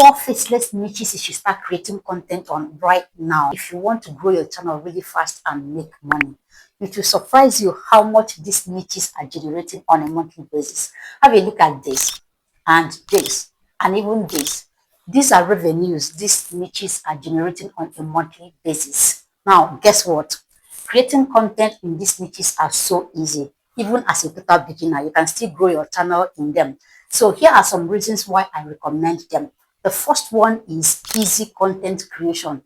4 faceless niches you should start creating content on right now if you want to grow your channel really fast and make money. It will surprise you how much these niches are generating on a monthly basis. Have a look at this and even this. These are revenues these niches are generating on a monthly basis. Now, guess what? Creating content in these niches are so easy. Even as a total beginner, you can still grow your channel in them. So here are some reasons why I recommend them. The first one is easy content creation.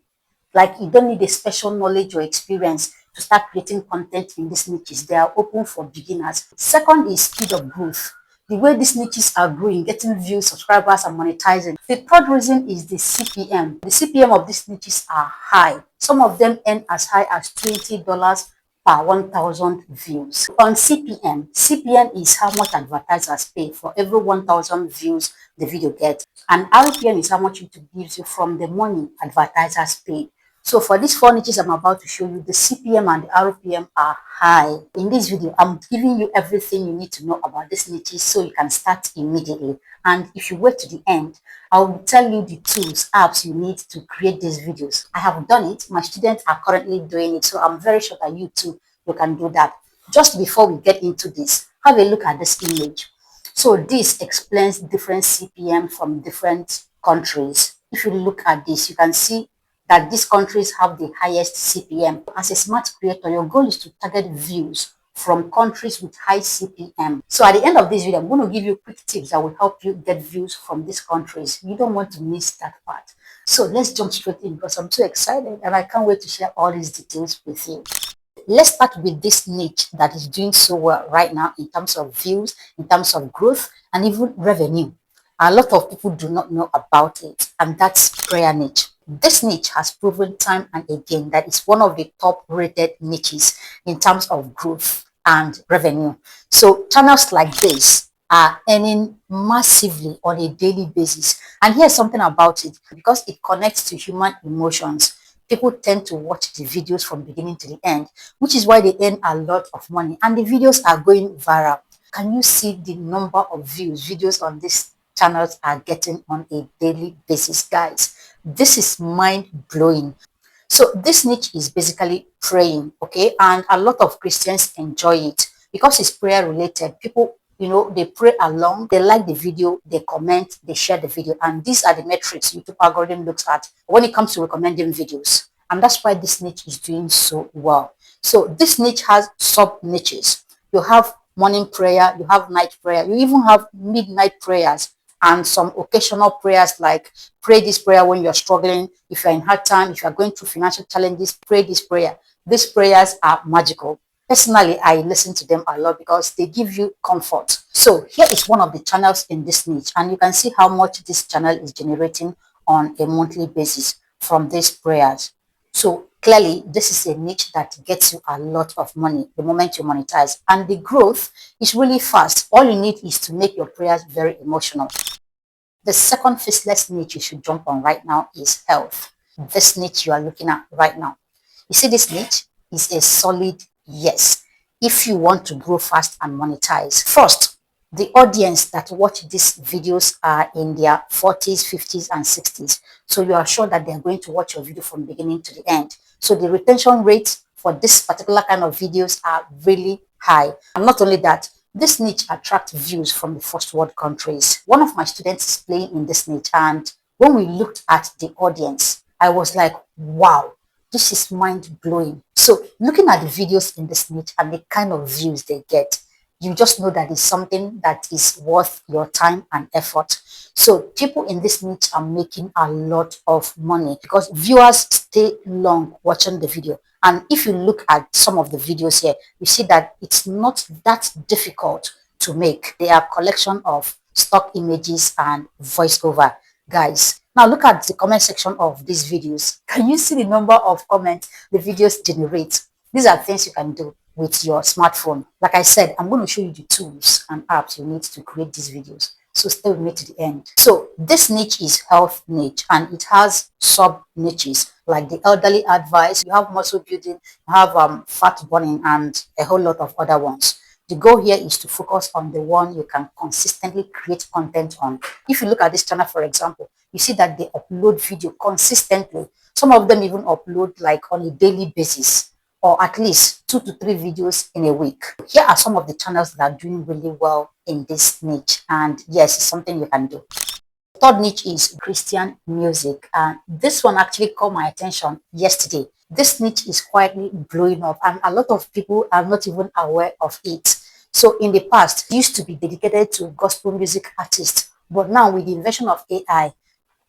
Like, you don't need a special knowledge or experience to start creating content in these niches. They are open for beginners. Second is speed of growth. The way these niches are growing, getting views, subscribers, and monetizing. The third reason is the CPM. The CPM of these niches are high. Some of them earn as high as $20 per 1,000 views. On CPM is how much advertisers pay for every 1,000 views the video gets. And RPM is how much YouTube gives you from the money advertisers pay. So for these 4 niches I'm about to show you, the CPM and the RPM are high. In this video, I'm giving you everything you need to know about these niches so you can start immediately. And if you wait to the end, I will tell you the tools, apps you need to create these videos. I have done it. My students are currently doing it. So I'm very sure that you too, you can do that. Just before we get into this, have a look at this image. So this explains different CPM from different countries. If you look at this, you can see that these countries have the highest CPM. As a smart creator, your goal is to target views from countries with high CPM. So at the end of this video, I'm going to give you quick tips that will help you get views from these countries. You don't want to miss that part. So let's jump straight in because I'm too excited and I can't wait to share all these details with you. Let's start with this niche that is doing so well right now in terms of views, in terms of growth, and even revenue. A lot of people do not know about it, and that's prayer niche. This niche has proven time and again that it's one of the top rated niches in terms of growth and revenue. So channels like this are earning massively on a daily basis. And here's something about it, because it connects to human emotions. People tend to watch the videos from beginning to the end, which is why they earn a lot of money. And the videos are going viral. Can you see the number of views videos on these channels are getting on a daily basis, guys? This is mind-blowing. So this niche is basically praying, okay? And a lot of Christians enjoy it because it's prayer related. People, they pray along, they like the video, they comment, they share the video. And these are the metrics YouTube algorithm looks at when it comes to recommending videos. And that's why this niche is doing so well. So this niche has sub niches. You have morning prayer, you have night prayer, you even have midnight prayers, and some occasional prayers like pray this prayer when you're struggling. If you're in hard time, if you're going through financial challenges, pray this prayer. These prayers are magical. Personally, I listen to them a lot because they give you comfort. So here is one of the channels in this niche, and you can see how much this channel is generating on a monthly basis from these prayers. So clearly, this is a niche that gets you a lot of money the moment you monetize. And the growth is really fast. All you need is to make your prayers very emotional. The second faceless niche you should jump on right now is health. This niche you are looking at right now. You see, this niche is a solid yes if you want to grow fast and monetize. First, the audience that watch these videos are in their 40s, 50s, and 60s. So you are sure that they're going to watch your video from beginning to the end. So the retention rates for this particular kind of videos are really high. And not only that, this niche attracts views from the first world countries. One of my students is playing in this niche, and when we looked at the audience, I was like, wow, this is mind-blowing. So looking at the videos in this niche and the kind of views they get, you just know that it's something that is worth your time and effort. So people in this niche are making a lot of money because viewers stay long watching the video. And if you look at some of the videos here, you see that it's not that difficult to make. They are a collection of stock images and voiceover. Guys, now look at the comment section of these videos. Can you see the number of comments the videos generate? These are things you can do with your smartphone. Like I said, I'm going to show you the tools and apps you need to create these videos. So stay with me to the end. So this niche is health niche, and it has sub niches like the elderly advice. You have muscle building, you have fat burning, and a whole lot of other ones. The goal here is to focus on the one you can consistently create content on. If you look at this channel, for example, you see that they upload video consistently. Some of them even upload like on a daily basis, or at least 2 to 3 videos in a week. Here are some of the channels that are doing really well in this niche, and yes, it's something you can do. Third niche is Christian music, and this one actually caught my attention yesterday. This niche is quietly blowing up, and a lot of people are not even aware of it. So in the past, it used to be dedicated to gospel music artists, but now with the invention of AI,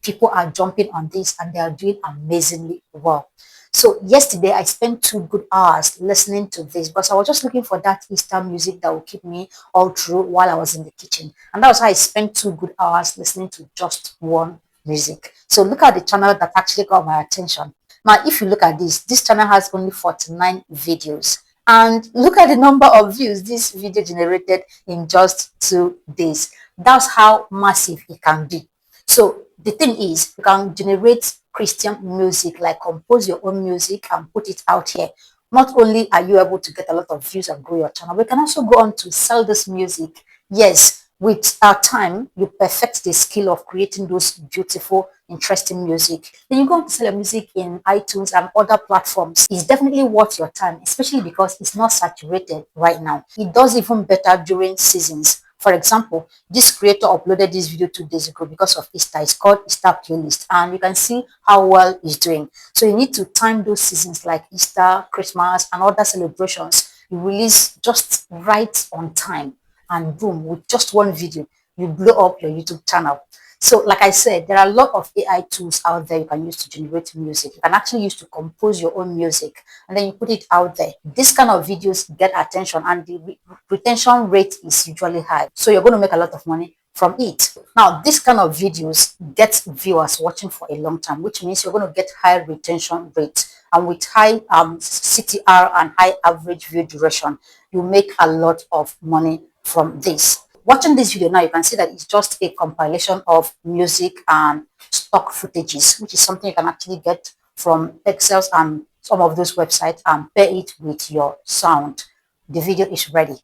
people are jumping on this and they are doing amazingly well. So yesterday I spent 2 good hours listening to this because I was just looking for that Easter music that will keep me all through while I was in the kitchen. And that was how I spent 2 good hours listening to just one music. So look at the channel that actually got my attention. Now, if you look at this channel has only 49 videos. And look at the number of views this video generated in just 2 days. That's how massive it can be. So the thing is, you can generate Christian music, like compose your own music and put it out here. Not only are you able to get a lot of views and grow your channel, we can also go on to sell this music. Yes, with our time, you perfect the skill of creating those beautiful, interesting music. Then you go on to sell your music in iTunes and other platforms. It's definitely worth your time, especially because it's not saturated right now. It does even better during seasons. For example, this creator uploaded this video 2 days ago because of Easter. It's called Easter Playlist, and you can see how well it's doing. So you need to time those seasons like Easter, Christmas, and other celebrations. You release just right on time, and boom, with just one video, you blow up your YouTube channel. So like I said, there are a lot of AI tools out there you can use to generate music. You can actually use to compose your own music and then you put it out there. This kind of videos get attention and the retention rate is usually high. So you're going to make a lot of money from it. Now, this kind of videos get viewers watching for a long time, which means you're going to get high retention rate. And with high CTR and high average view duration, you make a lot of money from this. Watching this video now, you can see that it's just a compilation of music and stock footages, which is something you can actually get from Excels and some of those websites and pair it with your sound. The video is ready.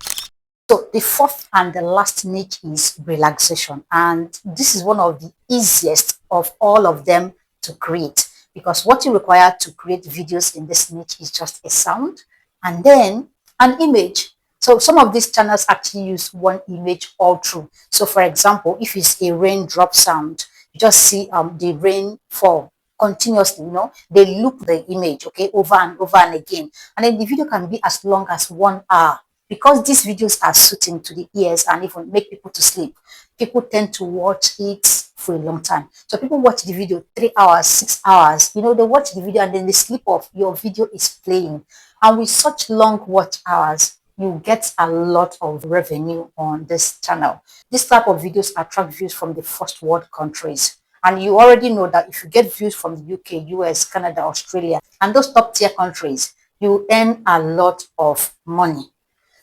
So the fourth and the last niche is relaxation. And this is one of the easiest of all of them to create, because what you require to create videos in this niche is just a sound and then an image. So some of these channels actually use one image all through. So for example, if it's a raindrop sound, you just see the rain fall continuously, they loop the image, okay, over and over and again. And then the video can be as long as 1 hour. Because these videos are soothing to the ears and even make people to sleep, people tend to watch it for a long time. So people watch the video 3 hours, 6 hours, they watch the video and then they sleep off. Your video is playing. And with such long watch hours, you get a lot of revenue on this channel. This type of videos attract views from the first world countries. And you already know that if you get views from the UK, US, Canada, Australia, and those top tier countries, you earn a lot of money.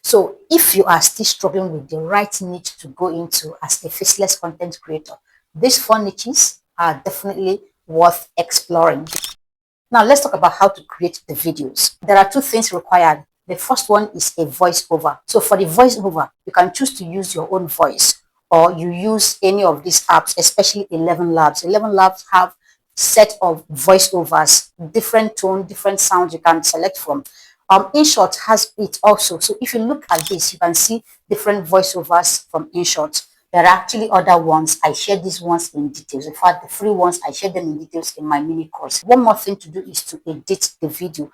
So if you are still struggling with the right niche to go into as a faceless content creator, these 4 niches are definitely worth exploring. Now let's talk about how to create the videos. There are 2 things required. The first one is a voiceover. So for the voiceover, you can choose to use your own voice or you use any of these apps, especially 11 Labs. 11 Labs have set of voiceovers, different tone, different sounds you can select from. InShot has it also. So if you look at this, you can see different voiceovers from InShot. There are actually other ones. I share these ones in details. In fact, the free ones, I share them in details in my mini course. One more thing to do is to edit the video,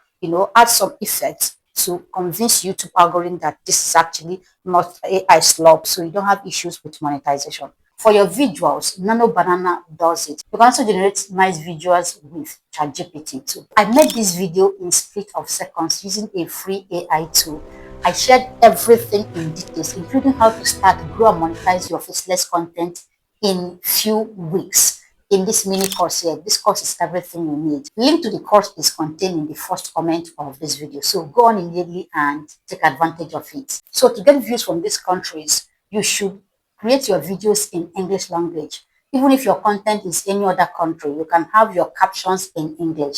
add some effects to convince YouTube algorithm that this is actually not AI slop, so you don't have issues with monetization. For your visuals, Nano Banana does it. You can also generate nice visuals with ChatGPT too. I made this video in split of seconds using a free AI tool. I shared everything in details, including how to start, grow, and monetize your faceless content in few weeks. In this mini course here, this course is everything you need. Link to the course is contained in the first comment of this video. So go on immediately and take advantage of it. So to get views from these countries, you should create your videos in English language. Even if your content is any other country, you can have your captions in English.